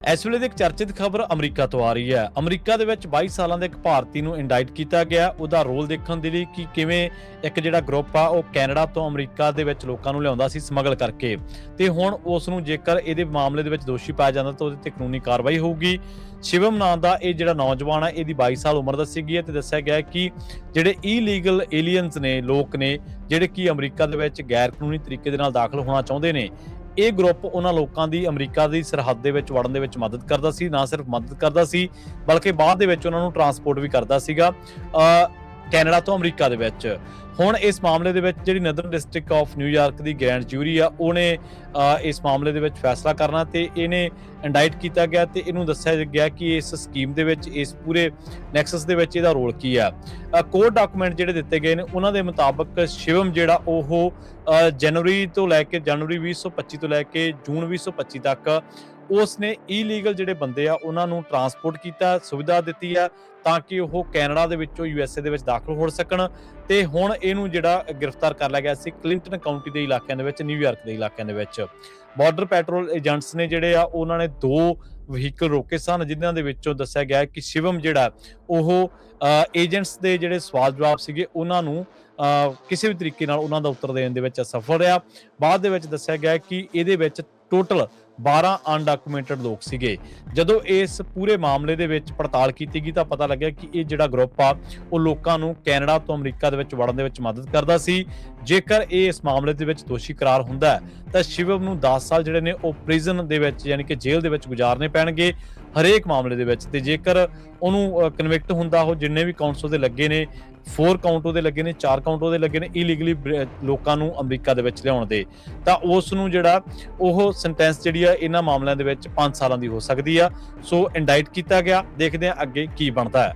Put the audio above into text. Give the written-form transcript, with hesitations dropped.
ਇਸ ਵੇਲੇ ਦੀ ਇੱਕ ਚਰਚਿਤ ਖਬਰ ਅਮਰੀਕਾ ਤੋਂ ਆ ਰਹੀ ਹੈ। ਅਮਰੀਕਾ ਦੇ ਵਿੱਚ 22 ਸਾਲਾਂ ਦੇ ਇੱਕ ਭਾਰਤੀ ਨੂੰ ਇੰਡਾਈਟ ਕੀਤਾ ਗਿਆ। ਉਹਦਾ ਰੋਲ ਦੇਖਣ ਦੇ ਲਈ ਕਿ ਕਿਵੇਂ ਇੱਕ ਜਿਹੜਾ ਗਰੁੱਪ ਆ ਉਹ ਕੈਨੇਡਾ ਤੋਂ ਅਮਰੀਕਾ ਦੇ ਵਿੱਚ ਲੋਕਾਂ ਨੂੰ ਲਿਆਉਂਦਾ ਸੀ ਸਮਗਲ ਕਰਕੇ, ਤੇ ਹੁਣ ਉਸ ਨੂੰ ਜੇਕਰ ਇਹਦੇ ਮਾਮਲੇ ਦੇ ਵਿੱਚ ਦੋਸ਼ੀ ਪਾਇਆ ਜਾਂਦਾ ਤਾਂ ਉਹਦੇ ਤੇ ਕਾਨੂੰਨੀ ਕਾਰਵਾਈ ਹੋਊਗੀ। ਸ਼ਿਵਮ ਨਾਂ ਦਾ ਇਹ ਜਿਹੜਾ ਨੌਜਵਾਨ ਆ, ਇਹਦੀ 22 ਸਾਲ ਉਮਰ ਦੱਸੀ ਗਈ ਹੈ ਤੇ ਦੱਸਿਆ ਗਿਆ ਕਿ ਜਿਹੜੇ ਇਲੀਗਲ ਏਲੀਅਨਸ ਨੇ, ਲੋਕ ਨੇ ਜਿਹੜੇ ਕਿ ਅਮਰੀਕਾ ਦੇ ਵਿੱਚ ਗੈਰ ਕਾਨੂੰਨੀ ਤਰੀਕੇ ਦੇ ਨਾਲ ਦਾਖਲ ਹੋਣਾ ਚਾਹੁੰਦੇ ਨੇ, ਇਹ ਗਰੁੱਪ ਉਹਨਾਂ ਲੋਕਾਂ ਦੀ ਅਮਰੀਕਾ ਦੀ ਸਰਹੱਦ ਦੇ ਵਿੱਚ ਵੜਨ ਦੇ ਵਿੱਚ ਮਦਦ ਕਰਦਾ ਸੀ। ਨਾ ਸਿਰਫ ਮਦਦ ਕਰਦਾ ਸੀ ਬਲਕਿ ਬਾਅਦ ਦੇ ਵਿੱਚ ਉਹਨਾਂ ਨੂੰ ਟਰਾਂਸਪੋਰਟ ਵੀ ਕਰਦਾ ਸੀਗਾ ਕੈਨੇਡਾ ਤੋਂ ਅਮਰੀਕਾ ਦੇ ਵਿੱਚ। ਹੁਣ ਇਸ ਮਾਮਲੇ ਦੇ ਵਿੱਚ ਜਿਹੜੀ ਨਦਰਨ district of New York the grand ਜੂਰੀ ਆ, ਉਹਨੇ ਇਸ ਮਾਮਲੇ ਦੇ ਵਿੱਚ ਫੈਸਲਾ ਕਰਨਾ ਤੇ ਇਹਨੇ ਇੰਡਾਈਟ ਕੀਤਾ ਗਿਆ ਤੇ ਇਹਨੂੰ ਦੱਸਿਆ ਗਿਆ ਕਿ ਇਸ ਸਕੀਮ ਦੇ ਵਿੱਚ, ਇਸ ਪੂਰੇ ਨੈਕਸਸ ਦੇ ਵਿੱਚ ਇਹਦਾ ਰੋਲ ਕੀ ਆ। ਕੋਰਟ ਡਾਕੂਮੈਂਟ ਜਿਹੜੇ ਦਿੱਤੇ ਗਏ ਨੇ ਉਹਨਾਂ ਦੇ ਮੁਤਾਬਕ ਸ਼ਿਵਮ ਜਿਹੜਾ ਉਹ ਜਨਵਰੀ 2025 ਤੋਂ ਲੈ ਕੇ ਜੂਨ 2025 ਤੱਕ ਉਸਨੇ ਇਲੀਗਲ ਜਿਹੜੇ ਬੰਦੇ ਆ ਉਹਨਾਂ ਨੂੰ ਟਰਾਂਸਪੋਰਟ ਕੀਤਾ, ਸੁਵਿਧਾ ਦਿੱਤੀ ਆ ਤਾਂ ਕਿ ਉਹ ਕੈਨੇਡਾ ਦੇ ਵਿੱਚੋਂ USA ਦੇ ਵਿੱਚ ਦਾਖਲ ਹੋ ਸਕਣ। ਤੇ ਹੁਣ ਇਹਨੂੰ ਜਿਹੜਾ ਗ੍ਰਿਫਤਾਰ ਕਰ ਲਿਆ ਗਿਆ ਸੀ ਕਲਿੰਟਨ ਕਾਉਂਟੀ ਦੇ ਇਲਾਕਿਆਂ ਦੇ ਵਿੱਚ, ਨਿਊਯਾਰਕ ਦੇ ਇਲਾਕਿਆਂ ਦੇ ਵਿੱਚ। ਬਾਰਡਰ ਪੈਟਰੋਲ ਏਜੰਟਸ ਨੇ ਜਿਹੜੇ ਆ ਉਹਨਾਂ ਨੇ 2 ਵਹੀਕਲ ਰੋਕੇ ਸਨ, ਜਿਨ੍ਹਾਂ ਦੇ ਵਿੱਚੋਂ ਦੱਸਿਆ ਗਿਆ ਕਿ ਸ਼ਿਵਮ ਜਿਹੜਾ ਉਹ ਏਜੰਟਸ ਦੇ ਜਿਹੜੇ ਸਵਾਲ ਜਵਾਬ ਸੀਗੇ ਉਹਨਾਂ ਨੂੰ ਕਿਸੇ ਵੀ ਤਰੀਕੇ ਨਾਲ ਉਹਨਾਂ ਦਾ ਉੱਤਰ ਦੇਣ ਦੇ ਵਿੱਚ ਅਸਫਲ ਰਿਹਾ। ਬਾਅਦ ਦੇ ਵਿੱਚ ਦੱਸਿਆ ਗਿਆ ਕਿ ਇਹਦੇ ਵਿੱਚ ਟੋਟਲ 12 ਅਨਡਾਕੂਮੈਂਟਡ ਲੋਕ ਸੀਗੇ। ਜਦੋਂ ਇਸ ਪੂਰੇ ਮਾਮਲੇ ਦੇ ਵਿੱਚ ਪੜਤਾਲ ਕੀਤੀ ਗਈ ਤਾਂ ਪਤਾ ਲੱਗਿਆ ਕਿ ਇਹ ਜਿਹੜਾ ਗਰੁੱਪ ਆ ਉਹ ਲੋਕਾਂ ਨੂੰ ਕੈਨੇਡਾ ਤੋਂ ਅਮਰੀਕਾ ਦੇ ਵਿੱਚ ਵੜਨ ਦੇ ਵਿੱਚ ਮਦਦ ਕਰਦਾ ਸੀ। ਜੇਕਰ ਇਹ ਇਸ ਮਾਮਲੇ ਦੇ ਵਿੱਚ ਦੋਸ਼ੀ ਕਰਾਰ ਹੁੰਦਾ ਤਾਂ ਸ਼ਿਵਮ ਨੂੰ 10 ਸਾਲ ਜਿਹੜੇ ਨੇ ਉਹ ਪ੍ਰਿਜ਼ਨ ਦੇ ਵਿੱਚ, ਯਾਨੀ ਕਿ ਜੇਲ੍ਹ ਦੇ ਵਿੱਚ ਗੁਜ਼ਾਰਨੇ ਪੈਣਗੇ ਹਰੇਕ ਮਾਮਲੇ ਦੇ ਵਿੱਚ। ਤੇ ਜੇਕਰ ਉਹਨੂੰ ਕਨਵਿਕਟ ਹੁੰਦਾ, ਉਹ ਜਿੰਨੇ ਵੀ ਕਾਊਂਟਸ ਉਹਦੇ ਲੱਗੇ ਨੇ, 4 ਕਾਊਂਟ ਉਹਦੇ ਲੱਗੇ ਨੇ, 4 ਕਾਊਂਟ ਉਹਦੇ ਲੱਗੇ ਨੇ ਇਲੀਗਲੀ ਲੋਕਾਂ ਨੂੰ ਅਮਰੀਕਾ ਦੇ ਵਿੱਚ ਲਿਆਉਣ ਦੇ, ਤਾਂ ਉਸ ਨੂੰ ਜਿਹੜਾ ਉਹ ਸੈਂਟੈਂਸ ਜਿਹੜੀ ਆ ਇਹਨਾਂ ਮਾਮਲਿਆਂ ਦੇ ਵਿੱਚ 5 ਸਾਲਾਂ ਦੀ ਹੋ ਸਕਦੀ ਆ। ਸੋ ਇੰਡਾਈਟ ਕੀਤਾ ਗਿਆ, ਦੇਖਦੇ ਆ ਅੱਗੇ ਕੀ ਬਣਦਾ ਹੈ।